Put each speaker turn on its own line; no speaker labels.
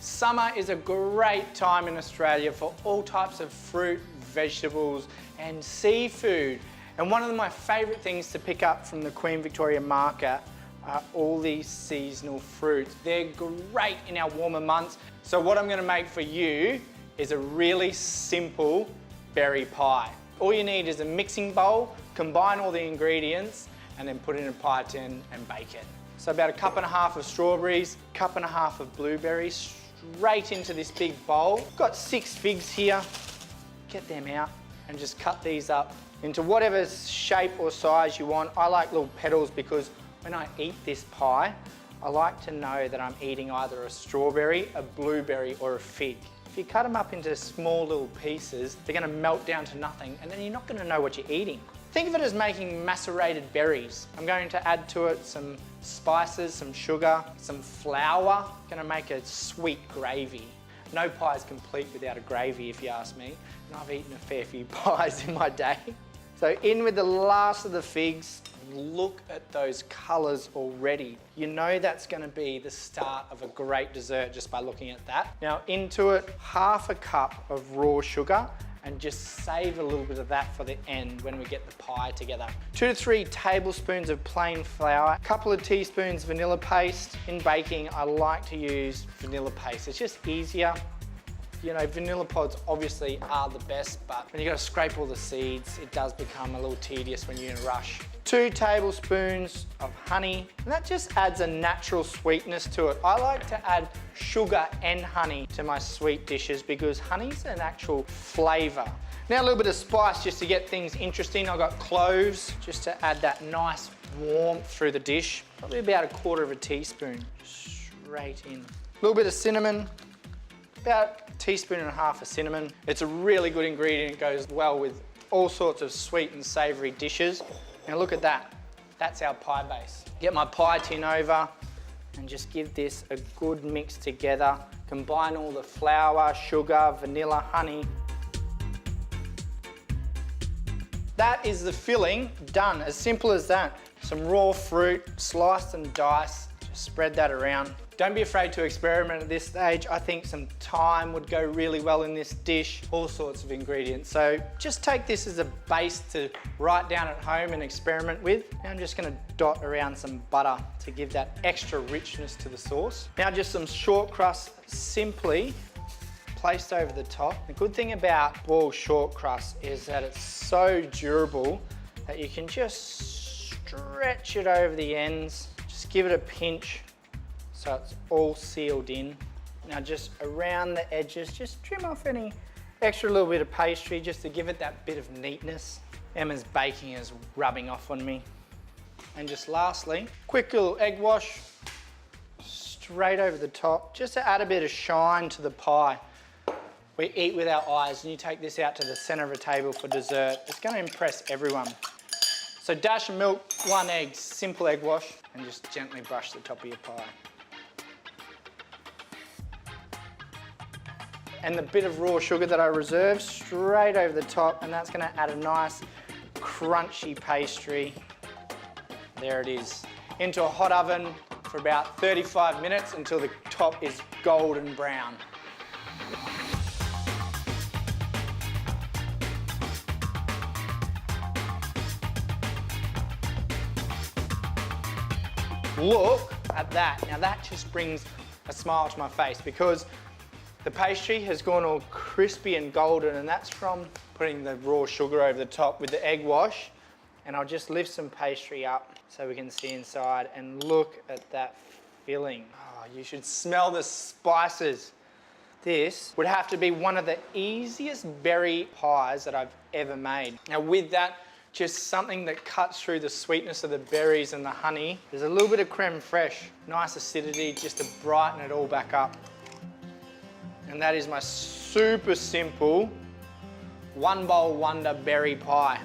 Summer is a great time in Australia for all types of fruit, vegetables and seafood. And one of my favourite things to pick up from the Queen Victoria Market are all these seasonal fruits. They're great in our warmer months. So what I'm going to make for you is a really simple berry pie. All you need is a mixing bowl, combine all the ingredients and then put it in a pie tin and bake it. So about 1.5 cups of strawberries, 1.5 cups of blueberries, straight into this big bowl. Got 6 figs here. Get them out and just cut these up into whatever shape or size you want. I like little petals because when I eat this pie, I like to know that I'm eating either a strawberry, a blueberry or a fig. If you cut them up into small little pieces, they're going to melt down to nothing and then you're not going to know what you're eating. Think of it as making macerated berries. I'm going to add to it some spices, some sugar, some flour. Going to make a sweet gravy. No pie is complete without a gravy if you ask me. And I've eaten a fair few pies in my day. So in with the last of the figs. Look at those colours already. You know that's going to be the start of a great dessert just by looking at that. Now into it, 1/2 cup of raw sugar and just save a little bit of that for the end when we get the pie together. 2 to 3 tablespoons of plain flour, a couple of teaspoons vanilla paste. In baking, I like to use vanilla paste. It's just easier. You know, vanilla pods obviously are the best, but when you got to scrape all the seeds, it does become a little tedious when you're in a rush. 2 tablespoons of honey, and that just adds a natural sweetness to it. I like to add sugar and honey to my sweet dishes because honey's an actual flavour. Now a little bit of spice just to get things interesting. I've got cloves just to add that nice warmth through the dish. Probably about 1/4 teaspoon, straight in. A little bit of cinnamon, about 1.5 teaspoons of cinnamon. It's a really good ingredient. It goes well with all sorts of sweet and savoury dishes. Now look at that. That's our pie base. Get my pie tin over and just give this a good mix together. Combine all the flour, sugar, vanilla, honey. That is the filling done, as simple as that. Some raw fruit, sliced and diced. Just spread that around. Don't be afraid to experiment at this stage. I think some thyme would go really well in this dish, all sorts of ingredients. So just take this as a base to write down at home and experiment with. Now I'm just gonna dot around some butter to give that extra richness to the sauce. Now just some short crust simply placed over the top. The good thing about boiled short crust is that it's so durable that you can just stretch it over the ends. Just give it a pinch so it's all sealed in. Now just around the edges, just trim off any extra little bit of pastry just to give it that bit of neatness. Emma's baking is rubbing off on me. And just lastly, quick little egg wash straight over the top, just to add a bit of shine to the pie. We eat with our eyes and you take this out to the center of a table for dessert. It's going to impress everyone. So dash of milk, 1 egg, simple egg wash, and just gently brush the top of your pie. And the bit of raw sugar that I reserved straight over the top, and that's going to add a nice crunchy pastry. There it is. Into a hot oven for about 35 minutes until the top is golden brown. Look at that. Now that just brings a smile to my face because the pastry has gone all crispy and golden, and that's from putting the raw sugar over the top with the egg wash. And I'll just lift some pastry up so we can see inside, and look at that filling. Oh, you should smell the spices. This would have to be one of the easiest berry pies that I've ever made. Now with that, just something that cuts through the sweetness of the berries and the honey. There's a little bit of creme fraiche, nice acidity just to brighten it all back up. And that is my super simple 1 bowl wonder berry pie.